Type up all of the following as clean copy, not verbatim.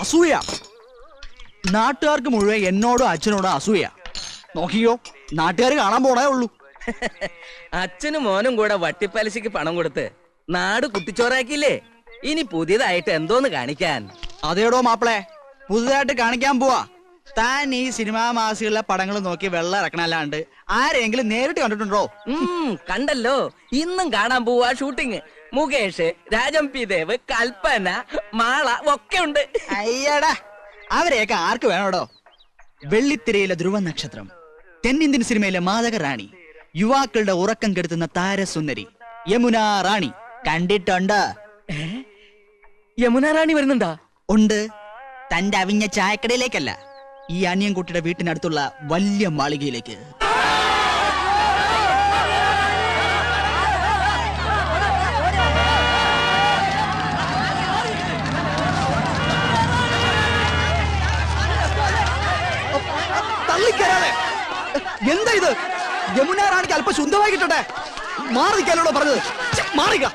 അസൂയ. നാട്ടുകാർക്ക് മുഴുവൻ എന്നോടും അച്ഛനോടും അസൂയ. നോക്കിയോ, നാട്ടുകാർ കാണാൻ പോണേ ഉള്ളൂ. അച്ഛനും മോനും കൂടെ വട്ടിപ്പലിശക്ക് പണം കൊടുത്ത് നാട് കുട്ടിച്ചോറാക്കിയില്ലേ? ഇനി പുതിയതായിട്ട് എന്തോന്ന് കാണിക്കാൻ? അതേടോ മാപ്പിളെ, പുതുതായിട്ട് കാണിക്കാൻ പോവാ. താൻ ഈ സിനിമാ മാസികളിലെ പടങ്ങൾ നോക്കി വെള്ളം ഇറക്കണല്ലാണ്ട് ആരെങ്കിലും നേരിട്ട് കണ്ടിട്ടുണ്ടോ? കണ്ടല്ലോ, ഇന്നും കാണാൻ പോവാ ഷൂട്ടിങ്. മുകേഷ്, രാജം പി ദേവ്, കൽപ്പന, മാള ഒക്കെ ഉണ്ട്. അയ്യടാ, അവരെയൊക്കെ ആർക്ക് വേണോടോ? വെള്ളിത്തിരയിലെ ധ്രുവ നക്ഷത്രം, തെന്നിന്ത്യൻ സിനിമയിലെ മാതക റാണി, യുവാക്കളുടെ ഉറക്കം കെടുത്തുന്ന താരസുന്ദരി യമുന റാണി കണ്ടിട്ടുണ്ട്? യമുന റാണി വരുന്നുണ്ടാ? ഉണ്ട്. തന്റെ അവിഞ്ഞ ചായക്കടയിലേക്കല്ല, ഈ അനിയൻകുട്ടിയുടെ വീട്ടിനടുത്തുള്ള വലിയ മാളികയിലേക്ക്. തള്ളിക്കരാതെ. എന്താ ഇത്? യമുന റാണിക്ക് അല്പം ശുദ്ധമായി കിട്ടട്ടെ. മാറി നിൽക്കാനോടോ പറഞ്ഞത്? മാറിക്ക.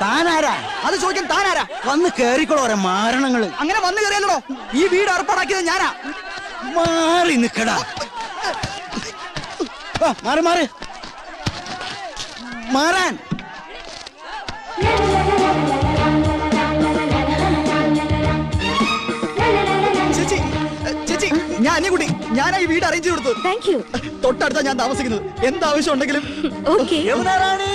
താനാരാ? അത് ചോദിക്കാൻ താനാരാ? വന്ന് കേറിക്കോളോ ഓരോ മാരണങ്ങള്. അങ്ങനെ വന്നു കയറിയല്ലോ. ഈ വീട് ഏർപ്പാടാക്കിയത് ഞാനാ. മാറി നിക്കടാ. മാറി മാറി മാറാൻ. ചേച്ചി, ചേച്ചി, ഞാൻ അനിയൻകുട്ടി. ഞാനാ ഈ വീട് അറേഞ്ച് കൊടുത്തു. Thank you. തൊട്ടടുത്താ ഞാൻ താമസിക്കുന്നത്. എന്താവശ്യം ഉണ്ടെങ്കിലും. Okay. Yamuna Rani.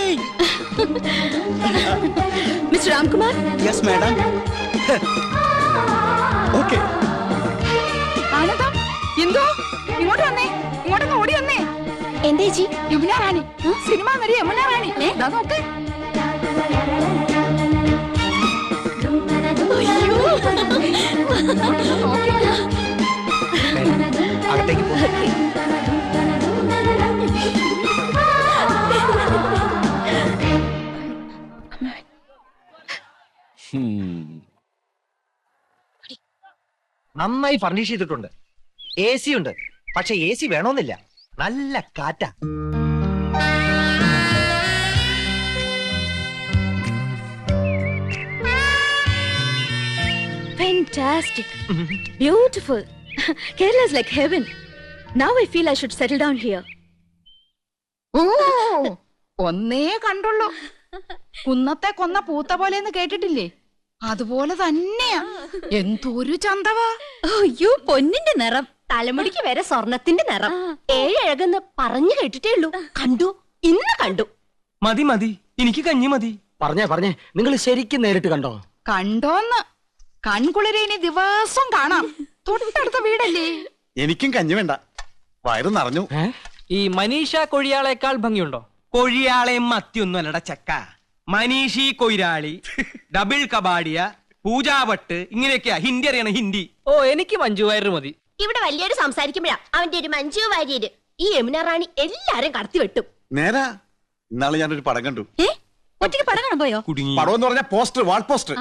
Mister Ramkumar. Yes madam. Okay. ആനന്ദം, എന്തോ ഇങ്ങോട്ട് വന്നേ, ഇങ്ങോട്ടൊന്ന് ഓടി വന്നേ. എന്താ ചേച്ചി? യമുന റാണി, സിനിമ നടി യമുന റാണി. ദാ നോക്ക്. അകത്തേക്ക് പോ. നന്നായി ഫർണിഷ് ചെയ്തിട്ടുണ്ട്. എ സി ഉണ്ട്, പക്ഷെ എ സി വേണമെന്നില്ല. നല്ല കാറ്റാ. Fantastic. Beautiful. Kerala is like heaven. Now I feel I should settle down here. ഓ, ഒന്നേ കണ്ടുള്ളൂ. കുന്നത്തെ കൊന്ന പൂത്ത പോലെന്ന് കേട്ടിട്ടില്ലേ? അതുപോലെ തന്നെയാ. എന്തൊരു ചന്തവാ. അയ്യോ, പൊന്നിന്റെ നിറം, തലമുടിക്ക് വരെ സ്വർണത്തിന്റെ നിറം. ഏഴഴകെന്ന് പറഞ്ഞു കേട്ടിട്ടേ ഉള്ളൂ. കണ്ടു, ഇന്ന് കണ്ടു. മതി മതി, എനിക്ക് കഞ്ഞി മതി. പറഞ്ഞേ നിങ്ങൾ ശരിക്കും നേരിട്ട് കണ്ടോ? കണ്ടോന്ന്? കൺകുളിരെ ഇനി ദിവസം കാണാം. തൊട്ടടുത്ത വീടല്ലേ. എനിക്കും കഞ്ഞി വേണ്ട, വയറ് നിറഞ്ഞു. ഈ മനീഷ കൊഴിയാളേക്കാൾ ഭംഗിയുണ്ടോ? കൊഴിയാളെയും മത്തിയൊന്നും അല്ലട ചക്ക. മനീഷി കൊയിരാളി, ഡബിൾ കബാഡിയ, പൂജാവട്ട്, ഇങ്ങനെയൊക്കെയാ ഹിന്ദി അറിയണ ഹിന്ദി. ഓ, എനിക്ക് മഞ്ജു വാര്യർ മതി. ഇവിടെ വലിയൊരു സംസാരിക്കുമ്പോഴാ അവന്റെ ഒരു മഞ്ജു വാര്യര്. ഈ യമുന റാണി എല്ലാരും കടത്തി വെട്ടും. നേരാ. ഇന്നാള് ഞാനൊരു പടം കണ്ടു. ഒറ്റയ്ക്ക് പടം കാണാൻ പോയോ? പടം എന്ന് പറഞ്ഞ പോസ്റ്റർ, വാൾ പോസ്റ്റർ.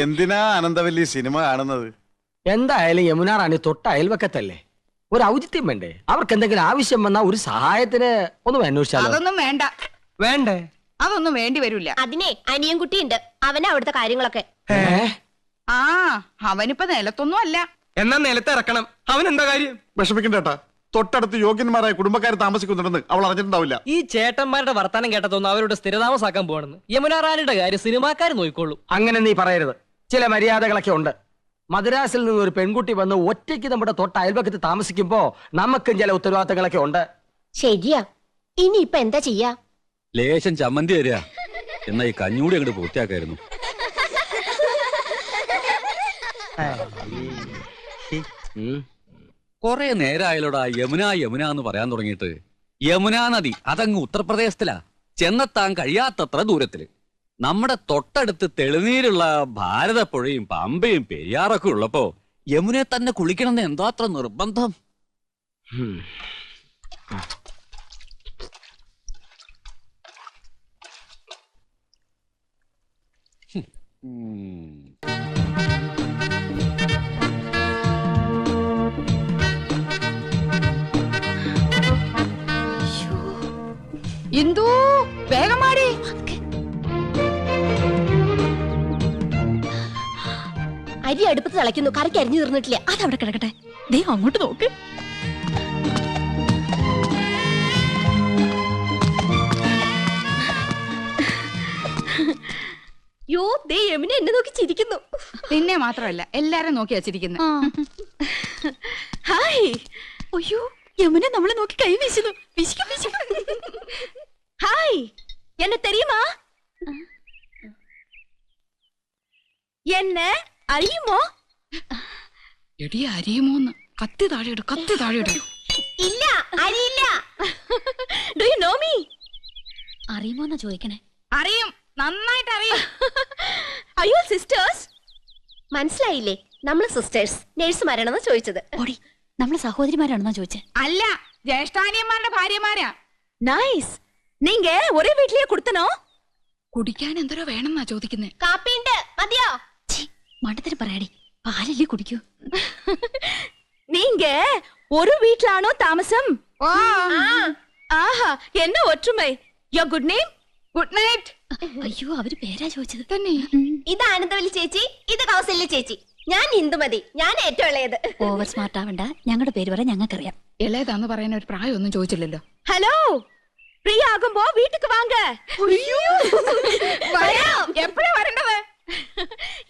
എന്തിനാ അനന്തവല്ലി സിനിമ കാണുന്നത്? എന്തായാലും യമുന റാണി തൊട്ട അയൽവക്കത്തല്ലേ, ഒരു ഔചിത്യം വേണ്ടേ? അവർക്ക് എന്തെങ്കിലും ആവശ്യം വന്നാ ഒരു സഹായത്തിന് ഒന്ന് അന്വേഷിച്ചാലോ? അതൊന്നും വേണ്ട. വേണ്ടേ? അതൊന്നും വേണ്ടി വരില്ല. അതിനെ അനിയൻകുട്ടിയുണ്ട്, അവനാ അവിടുത്തെ കാര്യങ്ങളൊക്കെ. ആ, അവനിപ്പോ നിലത്തൊന്നും അല്ല. എന്നാ നിലത്ത് ഇറക്കണം. അവൻ എന്താ കാര്യം? വിഷമിക്കണ്ടേട്ടാ, തൊട്ടടുത്ത് യോഗ്യന്മാരായ കുടുംബക്കാർ താമസിക്കുന്നുണ്ടെന്ന് അവൾ അറിഞ്ഞിട്ടുണ്ടാവില്ല. ഈ ചേട്ടന്മാരുടെ വർത്താനം കേട്ടതൊന്നും അവരുടെ സ്ഥിരതാമസാക്കാൻ പോകണമെന്ന്. യമുന റാണിയുടെ കാര്യം സിനിമാക്കാർ നോക്കിക്കോളൂ. അങ്ങനെ നീ പറയരുത്. ചില മര്യാദകളൊക്കെ ഉണ്ട്. മദ്രാസിൽ നിന്ന് ഒരു പെൺകുട്ടി വന്ന് ഒറ്റയ്ക്ക് നമ്മുടെ തൊട്ട അയൽപക്കത്ത് താമസിക്കുമ്പോ നമുക്കും ചില ഉത്തരവാദിത്തങ്ങളൊക്കെ ഉണ്ട്. ശരിയാ. ഇനിയിപ്പൊ എന്താ ചെയ്യാ? ലേശം ചമ്മന്തി തരിക. എന്നാ ഈ കഞ്ഞൂടി അങ്ങോട്ട് പൂർത്തിയാക്കായിരുന്നു. കൊറേ നേരമായാലോടാ യമുന യമുന എന്ന് പറയാൻ തുടങ്ങിയിട്ട്. യമുനാ നദി അതങ്ങ് ഉത്തർപ്രദേശത്തിലാ, ചെന്നെത്താൻ കഴിയാത്തത്ര ദൂരത്തില്. നമ്മുടെ തൊട്ടടുത്ത് തെളിനീരുള്ള ഭാരതപ്പുഴയും പമ്പയും പെരിയാറൊക്കെ ഉള്ളപ്പോ യമുനെ തന്നെ കുളിക്കണമെന്ന് എന്താ അത്ര നിർബന്ധം? ഇന്ദു, വേഗം മാടി. അരി അടുപ്പത്ത് തിളയ്ക്കുന്നു, കറിക്ക് അരിഞ്ഞു തീർന്നിട്ടില്ല. അതവിടെ കിടക്കട്ടെ. ദേ അങ്ങോട്ട് നോക്ക്. യോ, ദേ യമുന എന്നെ നോക്കി ചിരിക്കുന്നു. നിന്നെ മാത്രമല്ല എല്ലാരും നോക്കി വച്ചിരിക്കുന്നു. ഹായ്. അയ്യോ, യമുന നമ്മളെ നോക്കി കൈ വീശുന്നു. വിശിക്കും വിശിക്കും. ഹായ്, എന്നെ തെരിയുമാ? എന്നെ അറിയുമോ? എടി അറിയുമോന്ന്. കത്തി താഴെയിട്, കത്തി താഴെയിട്. ഇല്ല, അറിയില്ല. Do you know me? അറിയുമോന്നാ ചോദിക്കണേ. അറിയും, നന്നായിട്ട് അറിയും. അയ്യോ സിസ്റ്റേഴ്സ്. മനസ്സിലായില്ലേ? നമ്മള് സിസ്റ്റേഴ്സ് നേഴ്സുമാരാണെന്ന് ചോദിച്ചത്. ഓടി, നമ്മളെ സഹോദരിമാരാണെന്നാ ചോദിച്ചേ. അല്ല, ജ്യേഷ്ഠാനിയന്മാരുടെ ഭാര്യമാരാ. നൈസ്. നീങ്ക ഒരേ വീട്ടിലേ കൊടുത്തനോ? കുടിക്കാൻ എന്തോരോ വേണമെന്നാ ചോദിക്കുന്നേ. കാപ്പിണ്ട്, മതിയോ? മണ്ടത്തിന് പറയാടി, പാലല്ലേ കുടിക്കൂ. നീങ്ക ഒരു വീട്ടിലാണോ താമസം? ആഹാ, എന്നെ ഒற்றுമൈ. യോ ഗുഡ് നെയിം? Good night. അയ്യോ, അവര് പേരാ ചോദിച്ചത്. തന്നെ. ഇത് ആനന്ദവല്ലി ചേച്ചി, ഇത് കൗസല്യ ചേച്ചി. ഞാൻ ഇന്ദുമതി, ഞാൻ ഏറ്റവും ഇളയത്. ഓവർ സ്മാർട്ട് ആവണ്ട, ഞങ്ങളുടെ പേര് പറയാൻ ഞങ്ങൾക്കറിയാം. ഇളയതാന്ന് പറയാൻ ഒരു പ്രായമൊന്നും ചോദിച്ചില്ലല്ലോ. ഹലോ, ഫ്രീ ആകുമ്പോ വീട്ടുക്ക് വാങ്ക. എപ്പോഴാ വരേണ്ടത്?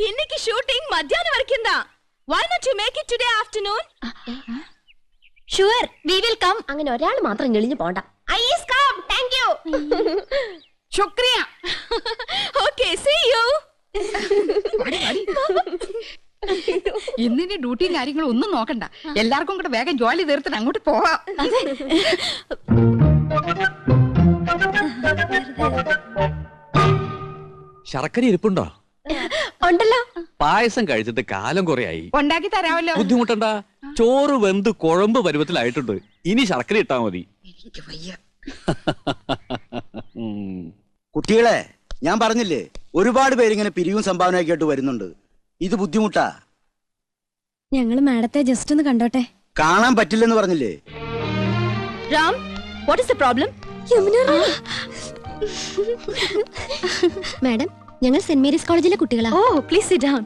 இன்னைக்கு ஷூட்டிங் மத்தியானம் வரைக்கும் தான். Why not you make it today afternoon? Sure, we will come. അങ്ങനെ ഒരാൾ മാത്രം ഞെളിഞ്ഞു പോണ്ട. I is come. Thank you. ശുക്രിയ. Okay, see you. ഇന്നിനി ഡ്യൂട്ടിയും കാര്യങ്ങളും ഒന്നും നോക്കണ്ട. എല്ലാവർക്കും കൂടെ വേഗം ജോലി തീർത്തിട്ട് അങ്ങോട്ട് പോവാം. ശർക്കര ഇരിപ്പുണ്ടോ? ഉണ്ടല്ലോ. പായസം കഴിച്ചിട്ട് കാലം കുറയായി. ഉണ്ടാക്കി തരാമല്ലോ. ബുദ്ധിമുട്ടണ്ട, ചോറ് വെന്ത് കുഴമ്പ് പരുവത്തിലായിട്ടുണ്ട്. ഇനി ശർക്കര ഇട്ടാ മതി. എനിക്ക് വയ്യ. കുട്ടികളെ, ഞാൻ പറഞ്ഞില്ലേ, ഒരുപാട് പേരിങ്ങനെ പിരിവും സംഭാവനയൊക്കെ ആയിട്ട് വരുന്നുണ്ട്. ഇത് ബുദ്ധിമുട്ടാ. ഞങ്ങള് മാഡത്തെ ജസ്റ്റ് ഒന്ന് കണ്ടോട്ടെ. കാണാൻ പറ്റില്ലെന്ന് പറഞ്ഞില്ലേ? Ram, what is the problem? Madam, ഞങ്ങൾ സെന്റ് മേരീസ് കോളേജിലെ കുട്ടികളാ. ഓ, പ്ലീസ് സിറ്റ് ഡൗൺ.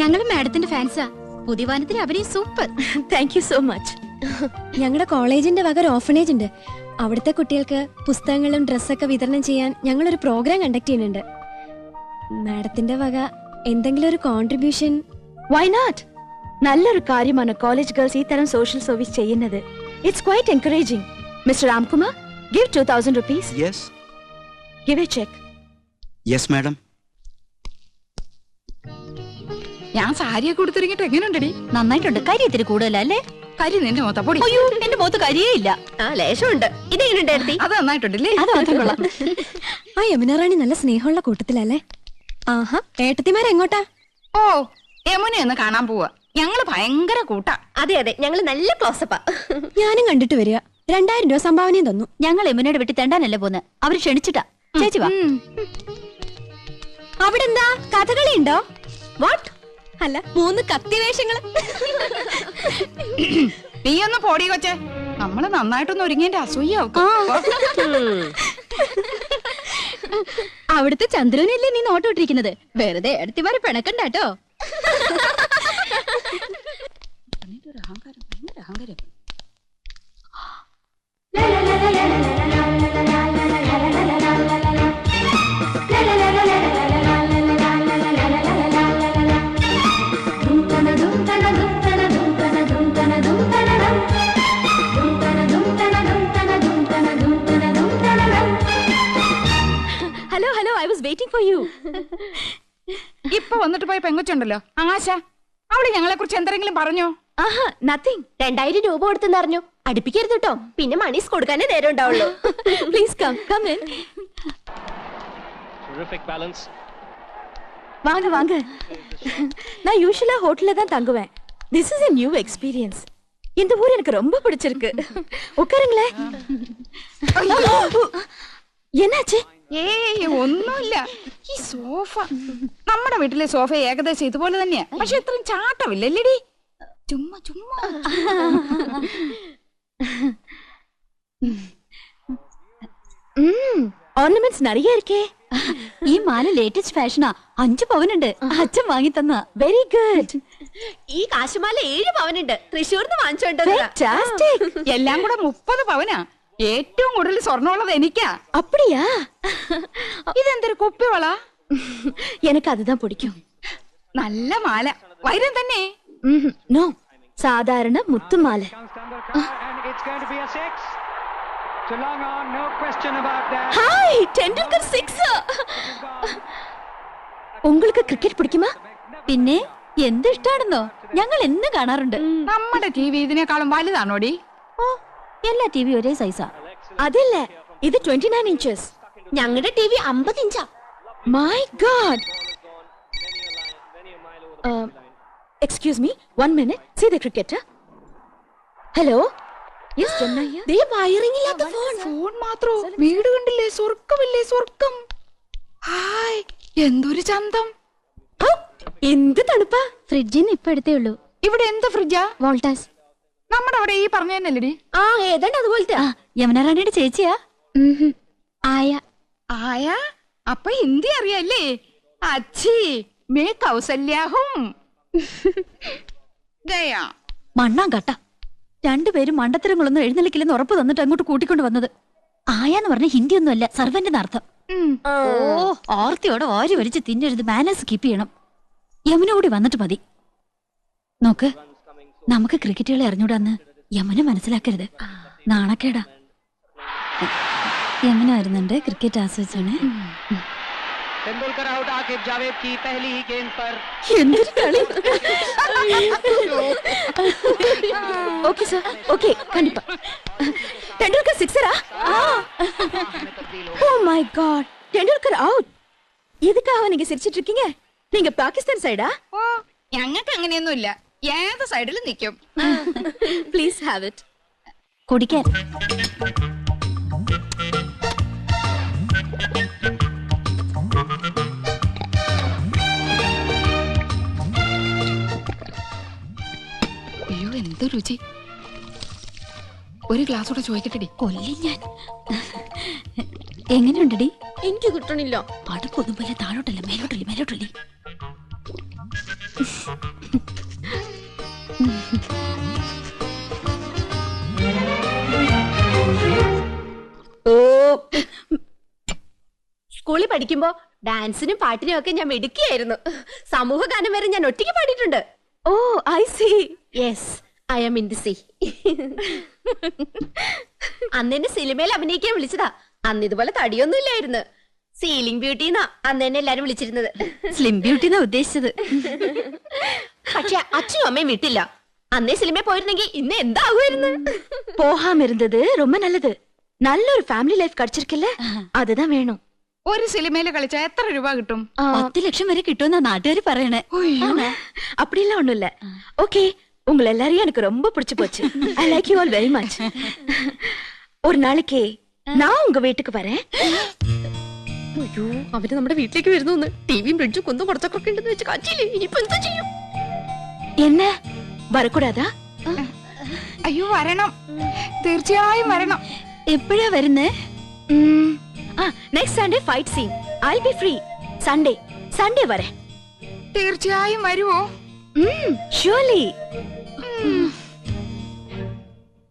ഞങ്ങൾ മാഡത്തിന്റെ ഫാൻസാ. പുതിയ വാനത്തിലെ അഭിനയം super. Thank you so much. ഞങ്ങളുടെ കോളേജിന്റെ വക ഒരു ഓർഫനേജ് ഉണ്ട്. അവിടുത്തെ കുട്ടികൾക്ക് പുസ്തകങ്ങളും ഡ്രസ്സൊക്കെ വിതരണം ചെയ്യാൻ ഞങ്ങളൊരു പ്രോഗ്രാം കണ്ടക്ട് ചെയ്യുന്നുണ്ട്. മാഡത്തിന്റെ വക എന്തെങ്കിലും ഒരു കോൺട്രിബ്യൂഷൻ? Why not? നല്ലൊരു കാര്യമാണ് കോളേജ് ഗേൾസ് ഈ തരം സോഷ്യൽ സർവീസ് ചെയ്യുന്നത്. It's quite encouraging. Mister Ramkumar, give 2000 rupees. Yes. Give a check. Yes, madam. ഞാൻ സാരിയൊക്കെ കൊടുത്തിറങ്ങിട്ട് എങ്ങനെയുണ്ടടി? നന്നായിട്ടുണ്ട്. കരി ഇത്തിരി കൂടുതലല്ലേ? കരി നിന്റെ മൊത്തം പൊടി. അയ്യോ, എന്റെ മുഖത്ത് കരിയേ ഇല്ല. ആ, ലേശമുണ്ട്. ഇതെങ്ങനെയുണ്ടായിരുന്നു? അത് നന്നായിട്ടുണ്ടല്ലേ? അത് മാത്രം കൊള്ളാം. ആ യമുന റാണി നല്ല സ്നേഹമുള്ള കൂട്ടത്തിലല്ലേ? ആഹാ, ഏട്ടത്തിമാരെങ്ങോട്ടാ? ഓ, യമുനെ ഒന്ന് കാണാൻ പോവാ. ഞങ്ങള് ഭയങ്കര കൂട്ടാ. അതെ അതെ, ഞങ്ങള് നല്ല ക്ലോസപ്പാ. ഞാനും കണ്ടിട്ട് വരിക. 2000 രൂപ സംഭാവനയും തന്നു. ഞങ്ങൾ യമുനയുടെ വീട്ടിൽ തെണ്ടാനല്ലേ പോന്ന്. അവര് ക്ഷണിച്ചിട്ടാ. ചേച്ചി വാ. അവിടെ എന്താ കഥകളി ഉണ്ടോ? വാട്ട്? അല്ല, 3 കത്തിവേഷങ്ങള്. നീ ഒന്ന് പോടി കൊച്ചേ. നമ്മള് നന്നായിട്ടൊന്ന് ഒരുങ്ങിന്റെ അസൂയാവും. അവിടുത്തെ ചന്ദ്രനല്ലേ നീ നോട്ടോട്ടിരിക്കുന്നത്? വെറുതെ അടുത്തിമാരെ പിണക്കണ്ടാട്ടോ. Hello hello, I was waiting for you. ഇപ്പൊ വന്നിട്ട് പോയ പെങ്കൊച്ചുണ്ടല്ലോ, ആശ, അവള് ഞങ്ങളെ കുറിച്ച് എന്തെങ്കിലും പറഞ്ഞോ? ആഹാ, നത്തിങ്. 2000 രൂപ കൊടുത്തെന്ന് അറിഞ്ഞു. അടുപ്പിക്കരുത് കേട്ടോ, പിന്നെ മണീസ് കൊടുക്കാനേ നേരം ഉണ്ടാവുള്ളൂ. Please come come in. வாங்க வாங்க. நான் யூசுவலா ஹோட்டல்ல தான் தங்குவேன். This is a new experience. இந்த ஊர் எனக்கு ரொம்ப பிடிச்சிருக்கு. உட்காருங்களே. என்னாச்சு? ഏയ് ഒന്നുമില്ല. ഈ സോഫ, നമ്മുടെ വീട്ടിലെ സോഫ ഏകദേശം ഇതുപോലെ തന്നെയാ, പക്ഷെ ഇത്രയും ചാട്ടമില്ലല്ലേടി. ചുമ്മാ ചുമ്മാ. ഓർണമെന്റ്സ് നിറയെ இருக்கേ. ഈ മാല ലേറ്റസ്റ്റ് ഫാഷനാ. 5 പവനുണ്ട്. അച്ഛൻ വാങ്ങി തന്ന. Very good. ഈ കാശുമാല 7 പവനുണ്ട്. തൃശ്ശൂർന്ന് വാങ്ങിച്ചോണ്ടത്. Fantastic. എല്ലാം കൂടെ 30 പവനാ. ഏറ്റവും കൂടുതൽ സ്വർണ്ണമുള്ളത് എനിക്കാ. அப்படியா? ഇതെന്തൊരു കുപ്പിവള? எனக்கு அதுதான் பிடிக்கும். നല്ല മാല. വൈരം തന്നെ. നോ, സാധാരണ മുത്തുമാല. ഹായ്, ടെണ്ടുൽക്കർ 6. உங்களுக்கு ക്രിക്കറ്റ് പിടിക്കുമാ? പിന്നെ എന്ത് ഇഷ്ടാണെന്നോ, ഞങ്ങൾ എന്ന് കാണാറുണ്ട്. നമ്മുടെ ടി വി ഇതിനേക്കാളും വലുതാണോടി? ഓ, എല്ലാ ടി വി ഒരേ സൈസാ. അതല്ല, ഇത് 29 inches. ഞങ്ങളുടെ ടി വി 50 ഇഞ്ചാ. My God. Excuse me, 1 minute. See the cricketer. Hello. Yes, Jamna here. They wiring ഇല്ലാത്ത ഫോൺ. ഫോൺ മാത്രോ? വീട് കണ്ടില്ലേ? സ്വർഗമില്ലേ? സ്വർഗം. ഹായ്, എന്തൊരു ചന്തം. എന്ത് തണുപ്പാ. ഫ്രിഡ്ജിന്ന് ഇപ്പൊ എടുത്തേ ഉള്ളൂ. ഇവിടെ എന്ത് ഫ്രിഡ്ജാ? വോൾട്ടാസ്. നമ്മുടെ അവിടെ ഈ പറഞ്ഞതന്നെല്ലടി. ആ, ഏതാണ്ട് അതുപോലത്തെ. യമുന റാണിയുടെ ചേച്ചിയാ. ആയ. ആയ? അപ്പൊ ഹിന്ദി അറിയാല്ലേ? അച്ഛി മേ കൗസല്യാഹും. ഗയാ. മണ്ണാൻ കട്ട. രണ്ടുപേരും മണ്ടത്തരങ്ങളൊന്നും എഴുന്നള്ളിക്കില്ലെന്ന് ഉറപ്പ് തന്നിട്ട് അങ്ങോട്ട് കൂട്ടിക്കൊണ്ട് വന്നത്. ആയാന്ന് പറഞ്ഞ ഹിന്ദി ഒന്നുമല്ല, സർവന്റിന് അർത്ഥം. ഓ, ഓർത്തിയോടെ ഓരി വരിച്ച് തിന്നരുത്. മാനേഴ്സ് കീപ്പ് ചെയ്യണം. യമുന കൂടി വന്നിട്ട് മതി. നോക്ക്, നമുക്ക് ക്രിക്കറ്റുകളെ അറിഞ്ഞൂടാന്ന് യമുന മനസ്സിലാക്കരുത്. നാണക്കേടാ. യമുന വരുന്നുണ്ട്. ക്രിക്കറ്റ് ആസ്വദിച്ചാണ്. എന്തൊരു കളി. ഓക്കെ സർ, ഓക്കെ, കണ്ടിപ്പാ. ടെണ്ടുൽക്കർ 6-ஆ? Oh my God, Tendulkar out. இதுக்காக நீங்க சிரிச்சிட்டு இருக்கீங்க? நீங்க பாகிஸ்தான் சைடா? ഓ, ഞങ്ങൾക്ക് അങ്ങനെയൊന്നുമില്ല. ഏത് സൈഡിലും നിൽക്കും. Please have it. കുടിക്കാൻ. അയ്യോ, എന്ത് രുചി. ഒരു ഗ്ലാസ് കൂടെ ചോദിക്കട്ടെടി. കൊല്ലി ഞാൻ. എങ്ങനെയുണ്ടടി? എനിക്ക് കിട്ടണില്ല. അടുപ്പൊന്നും പോലെ താഴോട്ടല്ല, മേലോട്ടല്ലേ, മേലോട്ടല്ലേ. ഓ, സ്കൂളിൽ പഠിക്കുമ്പോ ഡാൻസിനും പാട്ടിനും ഒക്കെ ഞാൻ മിടുക്കിയായിരുന്നു. സമൂഹ ഗാനം വരെ ഞാൻ ഒറ്റയ്ക്ക് പാടിയിട്ടുണ്ട്. Oh, I see. Yes, I am in the sea. അന്ന് എന്നെ സിനിമയിൽ അഭിനയിക്കാൻ വിളിച്ചതാ. അന്ന് ഇതുപോലെ തടിയൊന്നും ഇല്ലായിരുന്നു. സീലിംഗ് ബ്യൂട്ടിന്നാ അന്ന് എന്നെ എല്ലാരും വിളിച്ചിരുന്നത്. സ്ലിം ബ്യൂട്ടി എന്നാ ഉദ്ദേശിച്ചത്. പക്ഷെ അച്ഛനും അമ്മയും വിട്ടില്ല. അന്നേ സിനിമയിൽ പോയിരുന്നെങ്കിൽ ഇന്ന് എന്താകുമായിരുന്നു. போகாம இருந்தது ரொம்ப நல்லது. நல்ல ஒரு ஃபேமிலி லைஃப் கிடைச்சிருக்குல்ல, அதுதான் வேணும். ഒരു സിനിമയിൽ കളിച്ചാൽ എത്ര രൂപ കിട്ടും? 10 ലക്ഷം വരെ കിട്ടുമെന്നാ നാട്ടുകാർ പറയണേ. அப்படிலாம் ஒண்ணும் இல்ல. ஓகே, உங்களை எல்லாரையும் எனக்கு ரொம்ப பிடிச்சு போச்சு. I like you all very much. ஒரு நாளைக்கு நான் உங்க வீட்டுக்கு வரேன். അയ്യോ, അവര് നമ്മുടെ വീട്ടിലേക്ക് വരുന്നു. ടിവിയും ഫ്രിഡ്ജും കുന്നും പുറത്തൊക്കെ ഉണ്ടെന്ന് വെച്ച് കാച്ചില്ലേ. ഇനിയിപ്പോ എന്താ ചെയ്യും? என்ன வரக்கூடாதா? അയ്യോ, വരണം. തീർച്ചയായും വരണം. എപ്പോഴാ വരുന്നേ? Next Sunday fight scene. I be free. Sunday വരെ. തീർച്ചയായും വരുവോ? ഷുവർലി.